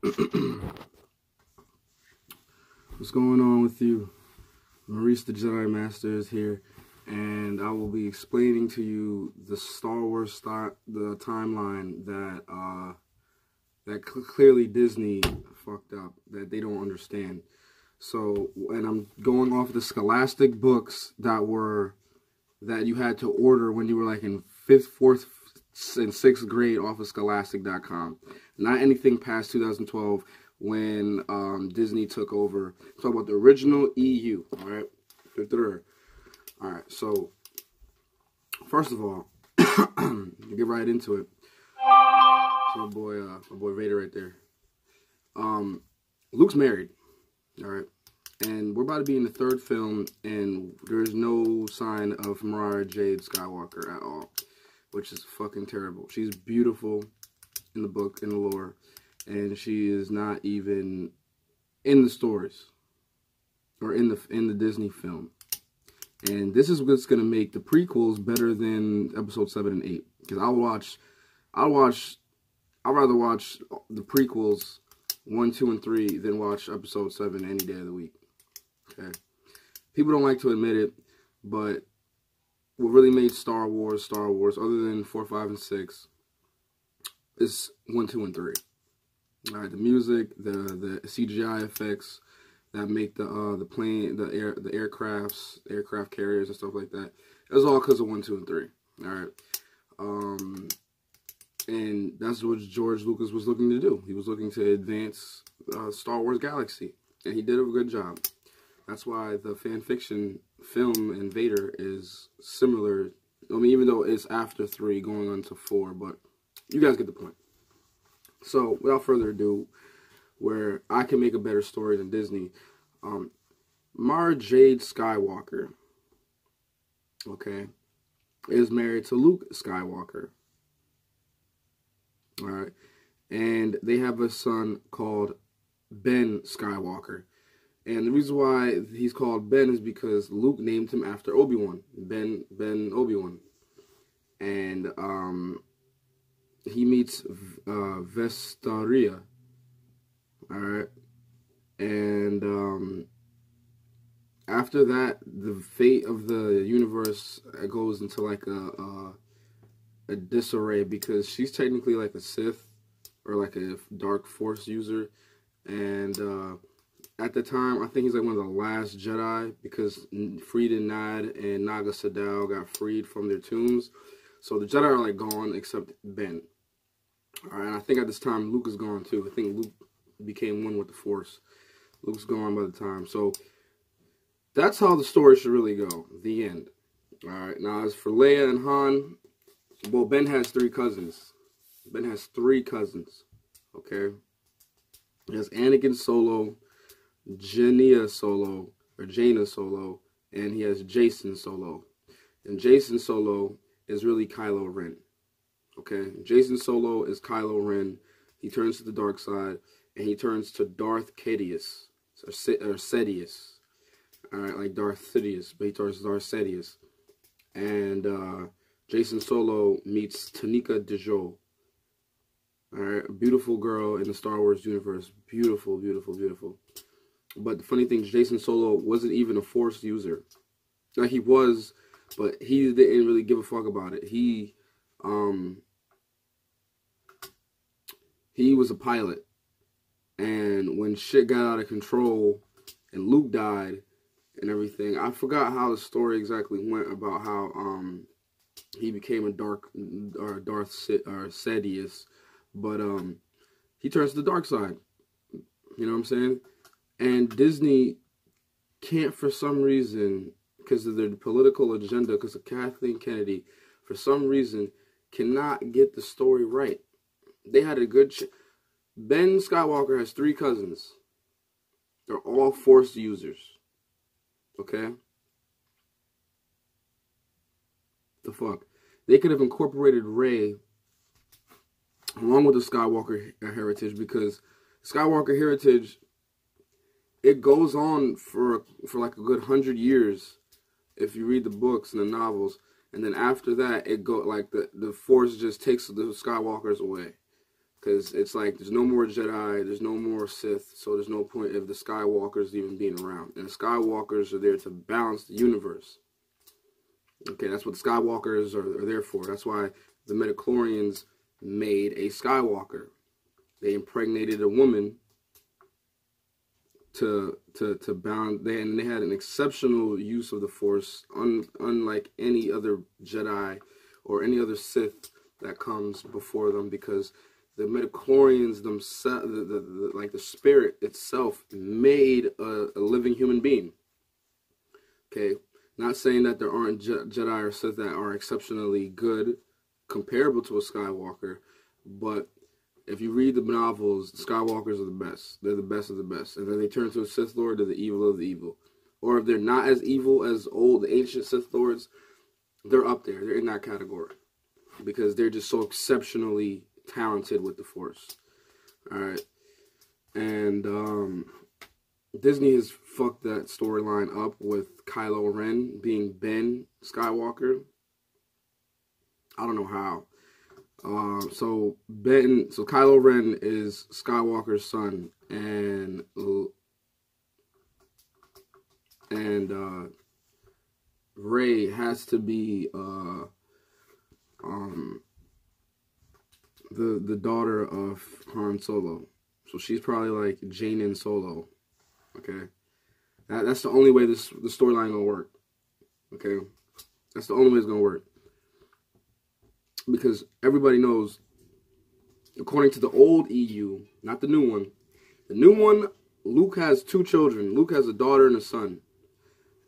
What's going on with you? Maurice the Jedi Master is here, and I will be explaining to you the Star Wars the timeline that clearly Disney fucked up, that they don't understand. So, and I'm going off the Scholastic books that you had to order when you were like in 5th, 4th, and 6th grade off of Scholastic.com. Not anything past 2012 when Disney took over. Talk about the original EU, all right? All right, so first of all, get right into it. So my boy Vader right there. Luke's married, all right? And we're about to be in the 3rd film, and there's no sign of Mara Jade Skywalker at all, which is fucking terrible. She's beautiful in the book, in the lore, and she is not even in the stories or in the Disney film. And this is what's gonna make the prequels better than episode 7 and 8. Because I'd rather watch the prequels 1, 2, and 3 than watch episode 7 any day of the week. Okay, people don't like to admit it, but what really made Star Wars, other than 4, 5, and 6, is 1, 2, and 3. All right, the music, the CGI effects that make the plane, the aircraft carriers and stuff like that. It was all because of 1, 2, and 3. All right, and that's what George Lucas was looking to do. He was looking to advance Star Wars Galaxy, and he did a good job. That's why the fan fiction film in Vader is similar. I mean, even though it's after 3 going on to 4, but you guys get the point. So, without further ado, where I can make a better story than Disney, Mara Jade Skywalker, okay, is married to Luke Skywalker. All right, and they have a son called Ben Skywalker. And the reason why he's called Ben is because Luke named him after Obi-Wan, Ben Obi-Wan. And he meets Vestaria, all right? And after that, the fate of the universe goes into like a disarray, because she's technically like a Sith or like a dark force user. And at the time, I think he's like one of the last Jedi, because Freedon Nad and Naga Sadow got freed from their tombs. So the Jedi are like gone except Ben. All right, and I think at this time Luke is gone too. I think Luke became one with the Force. Luke's gone by the time. So that's how the story should really go. The end. All right, now as for Leia and Han, well, Ben has 3 cousins. Ben has 3 cousins. Okay. He has Anakin Solo, Jaina Solo, and he has Jacen Solo. And Jacen Solo is really Kylo Ren. Okay? Jacen Solo is Kylo Ren. He turns to the dark side, and he turns to Darth Sidious, or Sidious. Alright, like Darth Sidious, but he turns to Darth Sidious. And Jacen Solo meets Tanika Dejo. Alright, a beautiful girl in the Star Wars universe. Beautiful, beautiful, beautiful. But the funny thing, Jacen Solo wasn't even a Force user. Like, he was, but he didn't really give a fuck about it. He was a pilot. And when shit got out of control and Luke died and everything, I forgot how the story exactly went about how he became a Darth Sidious, but he turns to the dark side. You know what I'm saying? And Disney can't, for some reason, because of their political agenda, because of Kathleen Kennedy, for some reason, cannot get the story right. They had a good... Ben Skywalker has 3 cousins. They're all Force users. Okay? The fuck? They could have incorporated Rey along with the Skywalker heritage, because Skywalker heritage, it goes on for like a good 100 years if you read the books and the novels, and then after that it go like the Force just takes the Skywalkers away. Because it's like there's no more Jedi, there's no more Sith, so there's no point of the Skywalkers even being around. And the Skywalkers are there to balance the universe. Okay, that's what the Skywalkers are there for. That's why the midichlorians made a Skywalker. They impregnated a woman to balance. They had an exceptional use of the Force, unlike any other Jedi or any other Sith that comes before them, because the midichlorians themselves, like the spirit itself, made a living human being. Okay, not saying that there aren't Jedi or Sith that are exceptionally good, comparable to a Skywalker, but if you read the novels, the Skywalkers are the best. They're the best of the best. And then they turn to a Sith Lord, they're the evil of the evil. Or if they're not as evil as the ancient Sith Lords, they're up there. They're in that category. Because they're just so exceptionally talented with the Force. Alright. And Disney has fucked that storyline up with Kylo Ren being Ben Skywalker. I don't know how. So Kylo Ren is Skywalker's son, and Rey has to be the daughter of Han Solo. So she's probably like Janin Solo. Okay, that's the only way the storyline gonna work. Okay, that's the only way it's gonna work. Because everybody knows, according to the old EU, not the new one, Luke has 2 children. Luke has a daughter and a son.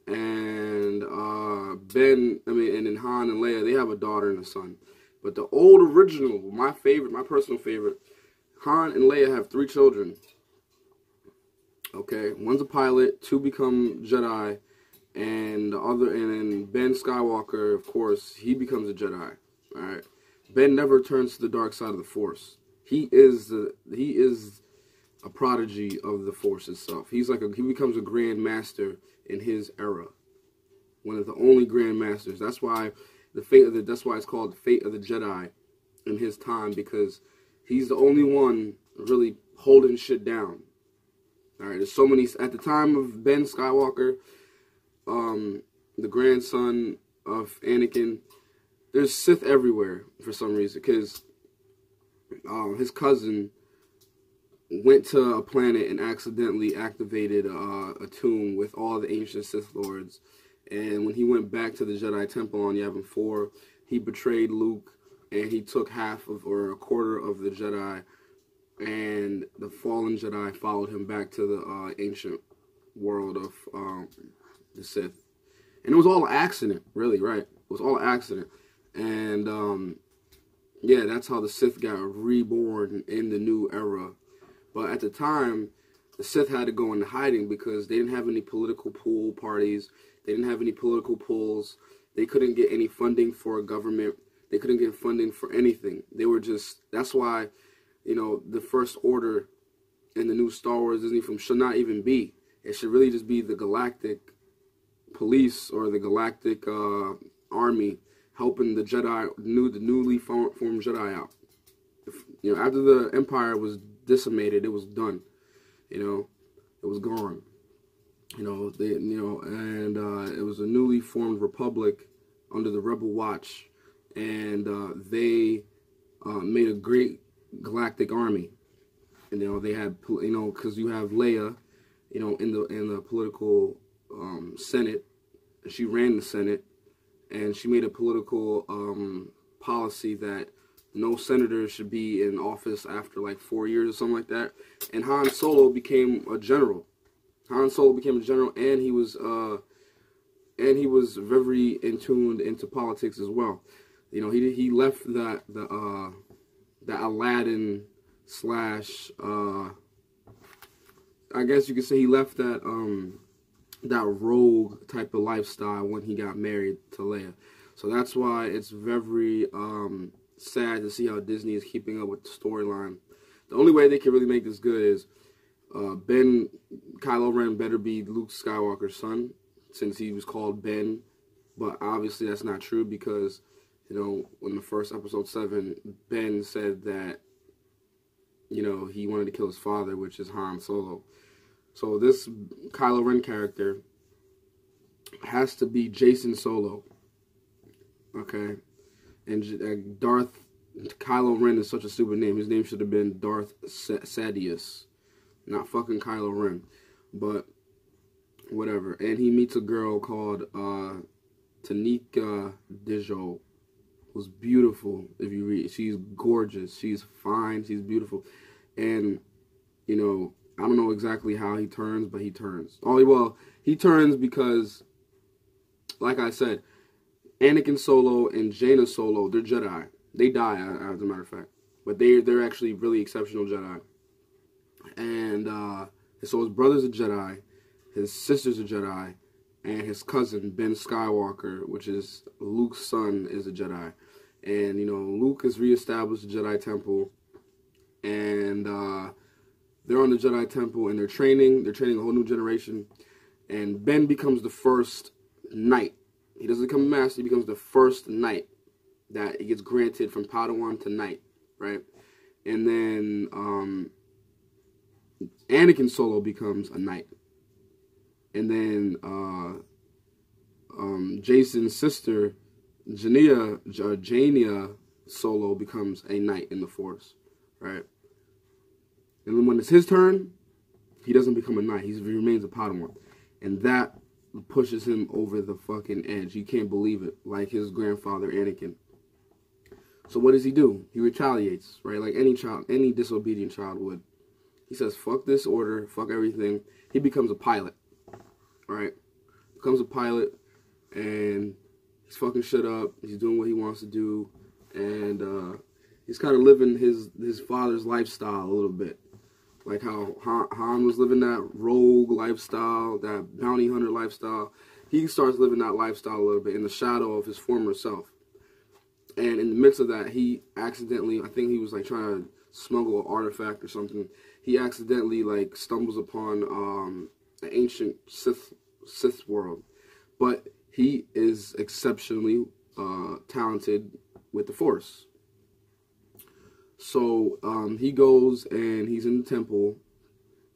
And and then Han and Leia, they have a daughter and a son. But the old original, my personal favorite, Han and Leia have 3 children. Okay, one's a pilot, 2 become Jedi, and then Ben Skywalker, of course, he becomes a Jedi. Alright, Ben never turns to the dark side of the Force. He is a prodigy of the Force itself. He becomes a Grand Master in his era, one of the only Grand Masters. That's why that's why it's called the Fate of the Jedi in his time, because he's the only one really holding shit down. Alright, there's so many at the time of Ben Skywalker, the grandson of Anakin. There's Sith everywhere for some reason, because his cousin went to a planet and accidentally activated a tomb with all the ancient Sith Lords. And when he went back to the Jedi Temple on Yavin 4, he betrayed Luke, and he took half of, or a quarter of the Jedi, and the fallen Jedi followed him back to the ancient world of the Sith. And it was all an accident, really, right? It was all an accident. And, yeah, that's how the Sith got reborn in the new era. But at the time, the Sith had to go into hiding because they didn't have any political pool parties. They didn't have any political pools. They couldn't get any funding for a government. They couldn't get funding for anything. They were just, that's why, you know, the First Order in the new Star Wars Disney film should not even be. It should really just be the Galactic Police or the Galactic Army helping the Jedi, the newly formed Jedi out. You know, after the Empire was decimated, it was done. You know, it was gone. You know, it was a newly formed republic under the Rebel Watch, and they made a great galactic army. And you know, they had, you know, because you have Leia, you know, in the political Senate. She ran the Senate, and she made a political policy that no senator should be in office after like 4 years or something like that. And Han Solo became a general. Han Solo became a general, and he was very in tuned into politics as well. You know, he left that Aladdin slash I guess you could say he left that that rogue type of lifestyle when he got married to Leia. So that's why it's very sad to see how Disney is keeping up with the storyline. The only way they can really make this good is Kylo Ren better be Luke Skywalker's son, since he was called Ben. But obviously that's not true, because, you know, in the first episode 7, Ben said that he wanted to kill his father, which is Han Solo. So this Kylo Ren character has to be Jacen Solo. Okay? And Kylo Ren is such a stupid name. His name should have been Darth Sidious. Not fucking Kylo Ren. But, whatever. And he meets a girl called Tanika Dijo. Who's beautiful, if you read. She's gorgeous. She's fine. She's beautiful. And, I don't know exactly how he turns, but he turns. He turns because, like I said, Anakin Solo and Jaina Solo, they're Jedi. They die, as a matter of fact. But they're actually really exceptional Jedi. And so his brother's a Jedi, his sister's a Jedi, and his cousin, Ben Skywalker, which is Luke's son, is a Jedi. And, Luke has reestablished the Jedi Temple. And they're on the Jedi Temple, and they're training. They're training a whole new generation. And Ben becomes the first knight. He doesn't become a master. He becomes the first knight that he gets granted from Padawan to knight, right? And then Anakin Solo becomes a knight. And then Jacen's sister, Jaina Solo, becomes a knight in the Force, right? And then when it's his turn, he doesn't become a knight. He remains a Padawan. And that pushes him over the fucking edge. You can't believe it. Like his grandfather, Anakin. So what does he do? He retaliates, right? Like any disobedient child would. He says, fuck this order, fuck everything. He becomes a pilot, right? Becomes a pilot, and he's fucking shit up. He's doing what he wants to do, and he's kind of living his father's lifestyle a little bit. Like how Han was living that rogue lifestyle, that bounty hunter lifestyle. He starts living that lifestyle a little bit in the shadow of his former self. And in the midst of that, he accidentally, I think he was like trying to smuggle an artifact or something. He accidentally like stumbles upon the ancient Sith world. But he is exceptionally talented with the Force. So he goes and he's in the temple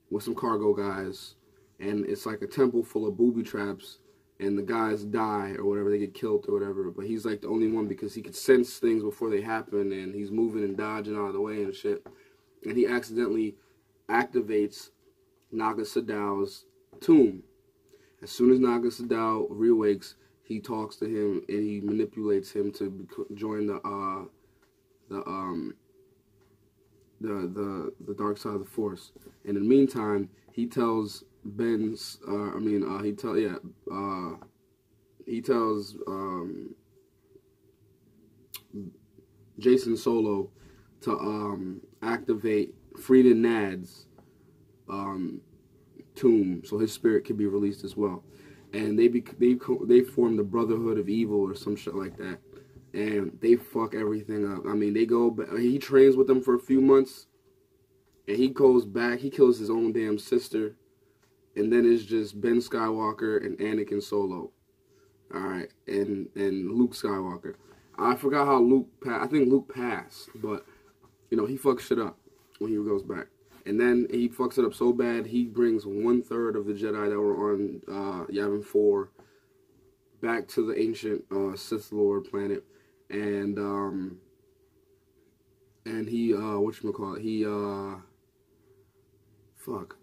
with some cargo guys, and it's like a temple full of booby traps, and the guys die or whatever, they get killed or whatever, but he's like the only one because he could sense things before they happen, and he's moving and dodging out of the way and shit, and he accidentally activates Naga Sadow's tomb. As soon as Naga Sadow reawakes, he talks to him and he manipulates him to join the dark side of the Force. And in the meantime, he tells he tells Jacen Solo to activate Frida Nad's tomb, so his spirit can be released as well. And they form the Brotherhood of Evil or some shit like that. And they fuck everything up. I mean, he trains with them for a few months, and he goes back, he kills his own damn sister, and then it's just Ben Skywalker and Anakin Solo. Alright, and Luke Skywalker. I forgot how I think Luke passed, but, he fucks shit up when he goes back. And then he fucks it up so bad, he brings 1/3 of the Jedi that were on Yavin 4 back to the ancient Sith Lord planet. And he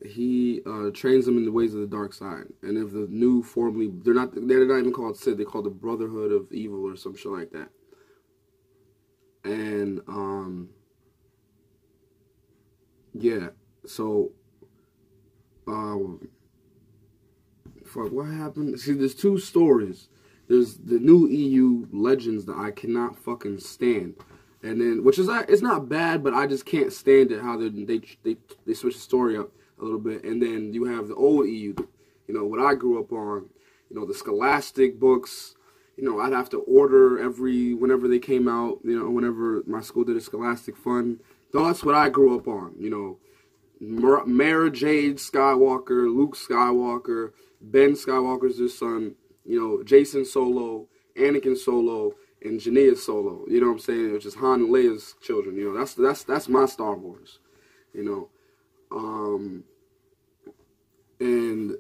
he trains them in the ways of the dark side. And if the new formerly, they're not even called Sith, they're called the Brotherhood of Evil or some shit like that. And yeah, so what happened? See, there's two stories. There's the new EU Legends that I cannot fucking stand, and then it's not bad, but I just can't stand it how they switch the story up a little bit. And then you have the old EU, what I grew up on, the Scholastic books. I'd have to order whenever they came out. Whenever my school did a Scholastic Fund, that's what I grew up on. Mara Jade Skywalker, Luke Skywalker, Ben Skywalker's his son. Jacen Solo, Anakin Solo, and Jaina Solo. You know what I'm saying? Which is Han and Leia's children. That's my Star Wars. you know. And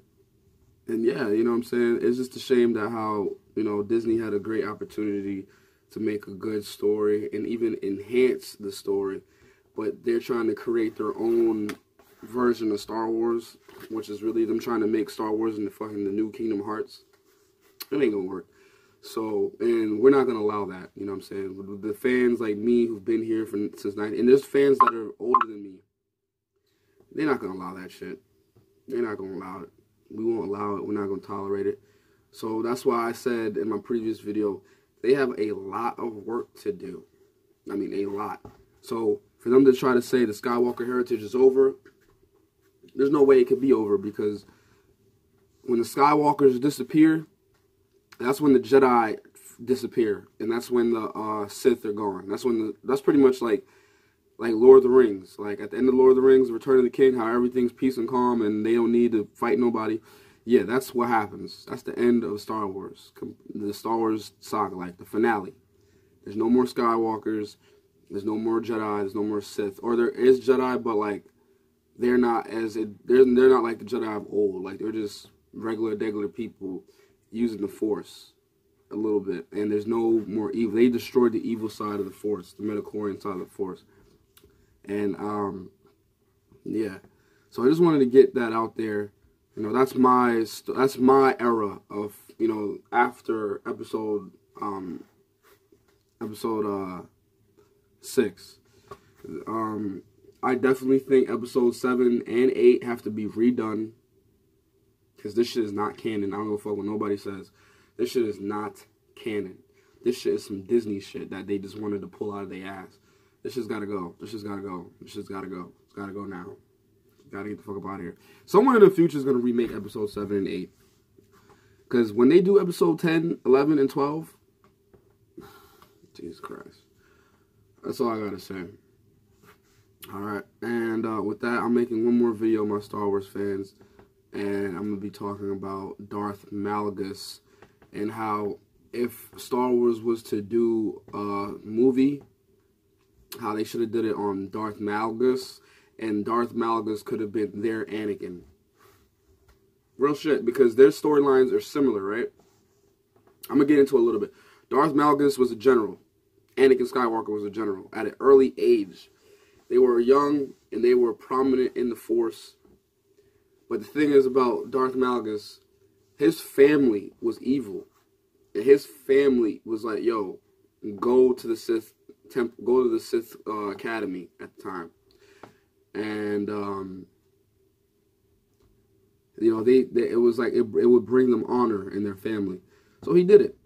yeah, you know what I'm saying? It's just a shame that how, you know, Disney had a great opportunity to make a good story and even enhance the story, but they're trying to create their own version of Star Wars, which is really them trying to make Star Wars into fucking the new Kingdom Hearts. It ain't gonna work. So, and we're not gonna allow that, you know what I'm saying? The fans like me who've been here since 90, and there's fans that are older than me, they're not gonna allow that shit. They're not gonna allow it. We won't allow it. We're not gonna tolerate it. So that's why I said in my previous video, they have a lot of work to do. I mean, a lot. So for them to try to say the Skywalker heritage is over, there's no way it could be over, because when the Skywalkers disappear, that's when the Jedi disappear, and that's when the Sith are gone. That's pretty much like Lord of the Rings. Like at the end of Lord of the Rings, Return of the King, how everything's peace and calm and they don't need to fight nobody. Yeah, that's what happens. That's the end of Star Wars. The Star Wars saga, like the finale. There's no more Skywalkers. There's no more Jedi. There's no more Sith. Or there is Jedi, but like they're not like the Jedi of old. Like they're just regular people using the Force a little bit. And there's no more evil. They destroyed the evil side of the Force, the midichlorian side of the Force. And yeah. So I just wanted to get that out there. You know, that's my era of, you know, after episode 6. I definitely think episode 7 and 8 have to be redone, because this shit is not canon. I don't give a fuck what nobody says. This shit is not canon. This shit is some Disney shit that they just wanted to pull out of their ass. This shit's gotta go. This shit's gotta go. This shit's gotta go. It's gotta go now. Gotta get the fuck up out of here. Someone in the future is gonna remake episode 7 and 8. Because when they do episode 10, 11, and 12, Jesus Christ. That's all I gotta say. Alright, and with that, I'm making one more video, my Star Wars fans. And I'm gonna be talking about Darth Malgus and how if Star Wars was to do a movie, how they should have did it on Darth Malgus, and Darth Malgus could have been their Anakin. Real shit, because their storylines are similar, right? I'm going to get into it a little bit. Darth Malgus was a general. Anakin Skywalker was a general. At an early age, they were young and they were prominent in the Force. But the thing is about Darth Malgus, his family was evil. And his family was like, yo, go to the Sith temple, go to the Sith Academy at the time. And, you know, it was like, it would bring them honor in their family. So he did it.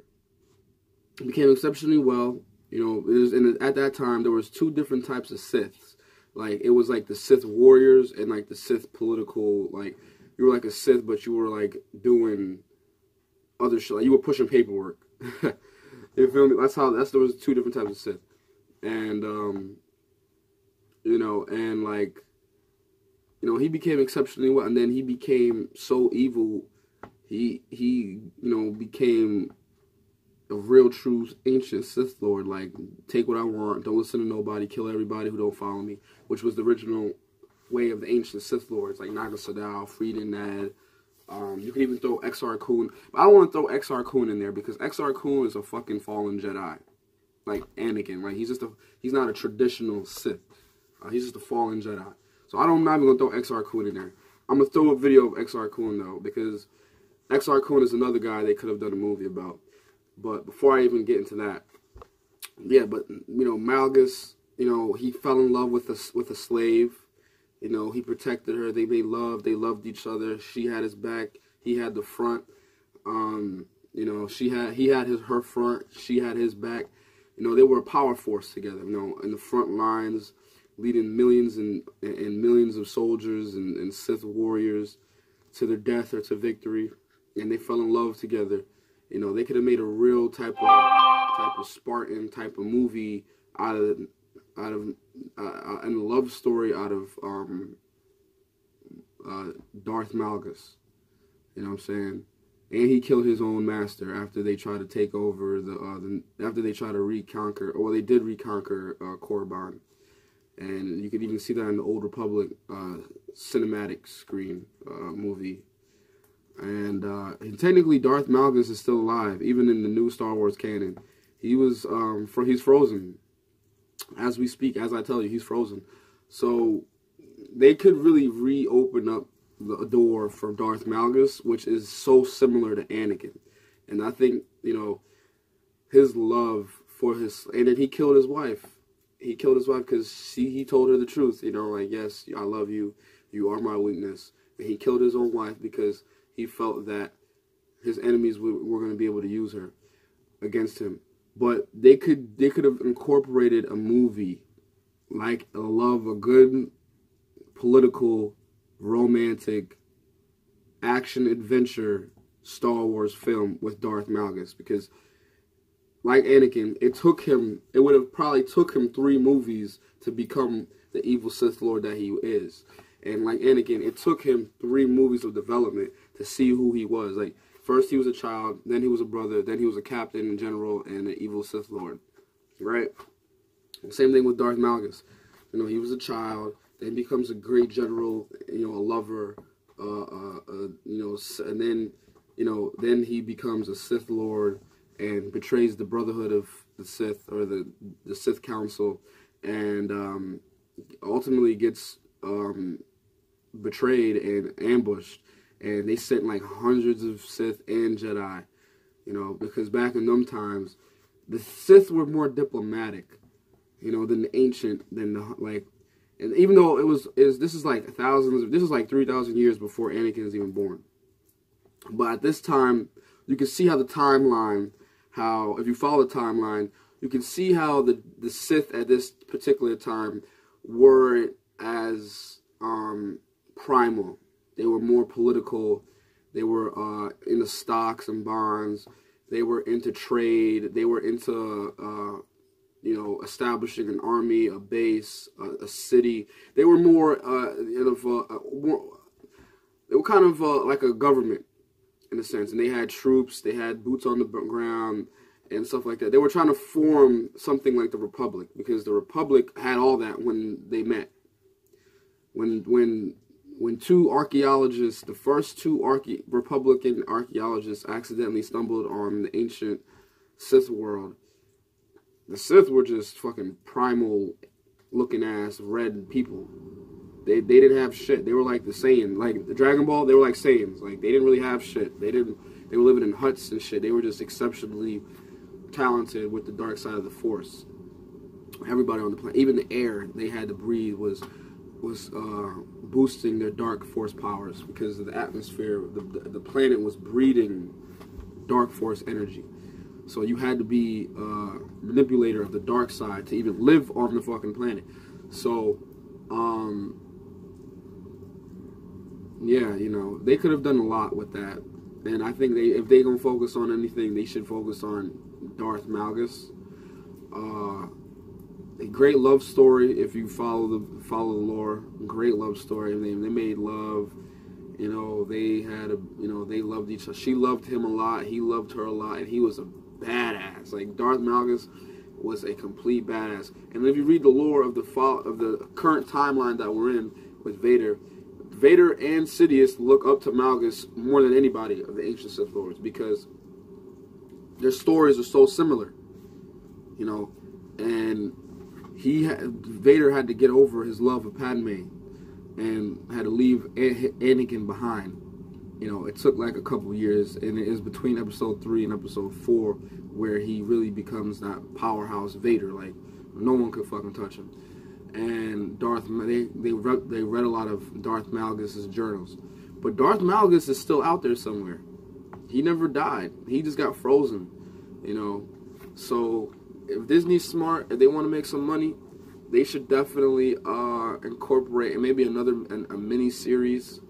He became exceptionally well. You know, at that time, there was 2 different types of Siths. Like, it was like the Sith warriors and like the Sith political, like, you were like a Sith, but you were like doing other shit. Like, you were pushing paperwork. You feel me? There was 2 different types of Sith. And, you know, and like, you know, he became exceptionally well, and then he became so evil, he you know, became a real true ancient Sith Lord. Like, take what I want, don't listen to nobody, kill everybody who don't follow me, which was the original way of the ancient Sith Lords, like Naga Sadow, Freedin Nad. You can even throw Exar Kun. But I don't want to throw Exar Kun in there, because Exar Kun is a fucking fallen Jedi. Like Anakin, right? He's not a traditional Sith. He's just a fallen Jedi. So I'm not even going to throw Exar Kun in there. I'm going to throw a video of Exar Kun, though, because Exar Kun is another guy they could have done a movie about. But before I even get into that, yeah, but, you know, Malgus, you know, he fell in love with a slave. You know, he protected her. They loved each other. She had his back. He had the front. You know, he had her front. She had his back. You know, they were a power force together, you know, in the front lines, leading millions and millions of soldiers and Sith warriors to their death or to victory. And they fell in love together. You know, they could have made a real type of Spartan type of movie and a love story out of Darth Malgus. You know what I'm saying? And he killed his own master after they tried to take over after they tried to reconquer, or they did reconquer Korriban. and you could even see that in the Old Republic cinematic screen movie. And technically, Darth Malgus is still alive, even in the new Star Wars canon. He was he's frozen as we speak. As I tell you, he's frozen. So they could really reopen up the door for Darth Malgus, which is so similar to Anakin. And I think, you know, his love for and then he killed his wife. He killed his wife because he told her the truth. You know, like, yes, I love you. You are my weakness. And he killed his own wife because he felt that his enemies were going to be able to use her against him. But they could have incorporated a movie like a good political, romantic, action adventure Star Wars film with Darth Malgus, because like Anakin, it would have probably took him 3 movies to become the evil Sith Lord that he is. And like Anakin, it took him 3 movies of development to see who he was. Like, first he was a child, then he was a brother, then he was a captain and general and an evil Sith Lord. Right? Same thing with Darth Malgus. You know, he was a child, then becomes a great general, you know, a lover, you know, and then, you know, then he becomes a Sith Lord and betrays the Brotherhood of the Sith, or the Sith Council, and ultimately gets betrayed and ambushed, and they sent like hundreds of Sith and Jedi, you know, because back in them times, the Sith were more diplomatic, you know, than the ancient, and even though this is like this is like 3,000 years before Anakin is even born, but at this time, you can see how the timeline, if you follow the timeline, you can see how the Sith at this particular time weren't as primal. They were more political. They were into stocks and bonds. They were into trade. They were into you know, establishing an army, a base, a city. They were more they were kind of like a government in a sense, and they had troops. They had boots on the ground and stuff like that. They were trying to form something like the Republic, because the Republic had all that when they met. When 2 archaeologists, the first 2 Republican archaeologists, accidentally stumbled on the ancient Sith world, the Sith were just fucking primal looking ass red people. They didn't have shit. They were like the Saiyans, like the Dragon Ball. They were like Saiyans. Like, they didn't really have shit. They were living in huts and shit. They were just exceptionally talented with the dark side of the Force. Everybody on the planet, even the air they had to breathe was boosting their dark Force powers, because of the atmosphere. The planet was breeding dark Force energy. So you had to be a manipulator of the dark side to even live on the fucking planet. So, yeah, you know, they could have done a lot with that. And I think if they gonna focus on anything, they should focus on Darth Malgus. A great love story if you follow the lore. Great love story. They made love. You know, they loved each other. She loved him a lot. He loved her a lot, and he was a badass. Like, Darth Malgus was a complete badass. And if you read the lore of the current timeline that we're in with Vader and Sidious look up to Malgus more than anybody of the ancient Sith Lords, because their stories are so similar, you know. And Vader had to get over his love of Padme and had to leave Anakin behind. You know, it took like a couple years, and it is between episode 3 and episode 4 where he really becomes that powerhouse Vader. Like, no one could fucking touch him. And they read a lot of Darth Malgus' journals. But Darth Malgus is still out there somewhere. He never died. He just got frozen, you know. So if Disney's smart, if they want to make some money, they should definitely incorporate maybe a mini series,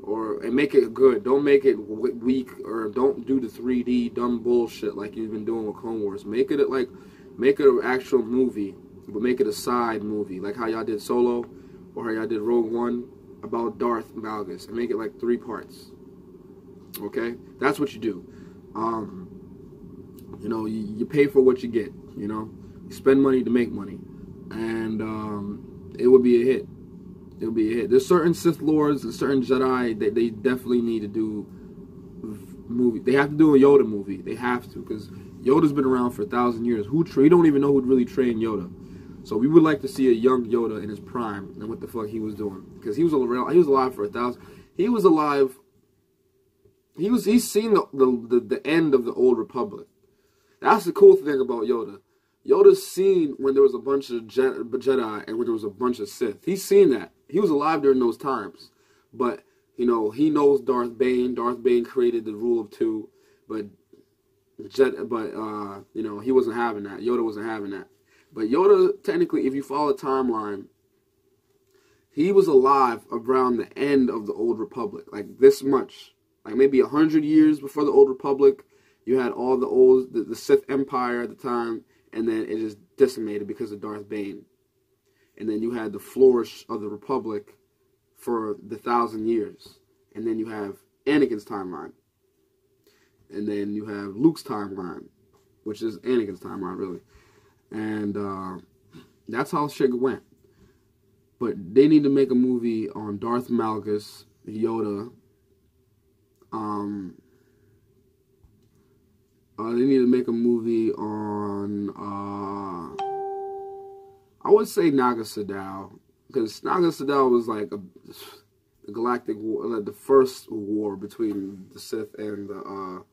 and make it good. Don't make it weak, or don't do the 3D dumb bullshit like you've been doing with Clone Wars. Make it an actual movie, but make it a side movie, like how y'all did Solo, or how y'all did Rogue One about Darth Malgus, and make it like 3 parts. Okay, that's what you do. You know, you pay for what you get. You know, you spend money to make money, and it would be a hit. It would be a hit. There's certain Sith Lords and certain Jedi that they definitely need to do movie. They have to do a Yoda movie. They have to, because Yoda's been around for 1,000 years. We don't even know who'd really train Yoda. So we would like to see a young Yoda in his prime and what the fuck he was doing, because he was around. He was alive for 1,000. He was alive. He's seen the end of the Old Republic. That's the cool thing about Yoda. Yoda's seen when there was a bunch of Jedi and when there was a bunch of Sith. He's seen that. He was alive during those times. But, you know, he knows Darth Bane. Darth Bane created the rule of two. But you know, he wasn't having that. Yoda wasn't having that. But Yoda, technically, if you follow the timeline, he was alive around the end of the Old Republic. Like this much. Like maybe 100 years before the Old Republic. You had all the Sith Empire at the time. And then it just decimated because of Darth Bane. And then you had the flourish of the Republic for the 1,000 years. And then you have Anakin's timeline. And then you have Luke's timeline, which is Anakin's timeline, really. And that's how shit went. But they need to make a movie on Darth Malgus, Yoda. They need to make a movie on, I would say Naga Sadow, because Naga Sadow was like a galactic war, like the first war between the Sith and the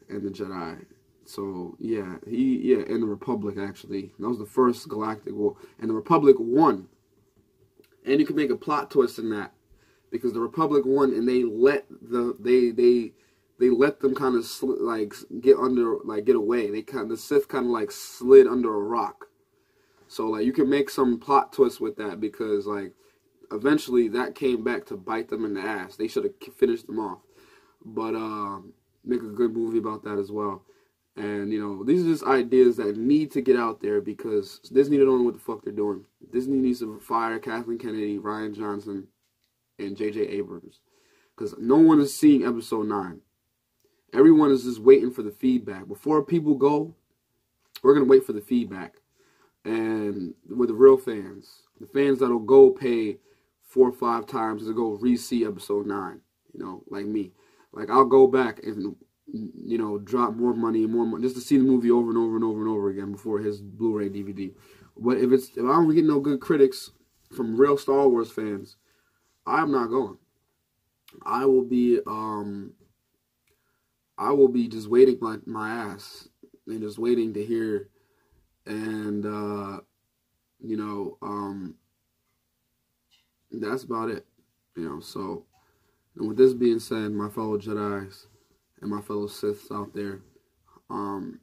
Jedi. So yeah, and the Republic actually. That was the first galactic war, and the Republic won. And you can make a plot twist in that, because the Republic won, and they let they let them kind of get away. The Sith kind of like slid under a rock. So like you can make some plot twist with that, because like eventually that came back to bite them in the ass. They should have finished them off. But make a good movie about that as well. And you know, these are just ideas that need to get out there, because Disney don't know what the fuck they're doing. Disney needs to fire Kathleen Kennedy, Rian Johnson, and J.J. Abrams, because no one is seeing Episode 9. Everyone is just waiting for the feedback. Before people go, we're going to wait for the feedback. And with the real fans, the fans that'll go pay 4 or 5 times to go re-see Episode 9, you know, like me. Like, I'll go back and, you know, drop more money just to see the movie over and over and over and over again before his Blu-ray DVD. But if I don't get no good critics from real Star Wars fans, I'm not going. I will be just waiting my ass and just waiting to hear, and you know, that's about it, you know. So, and with this being said, my fellow Jedis and my fellow Siths out there, you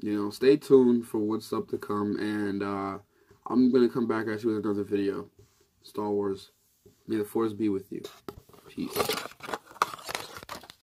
know, stay tuned for what's up to come, and I'm gonna come back at you with another video. Star Wars. May the Force be with you. Peace.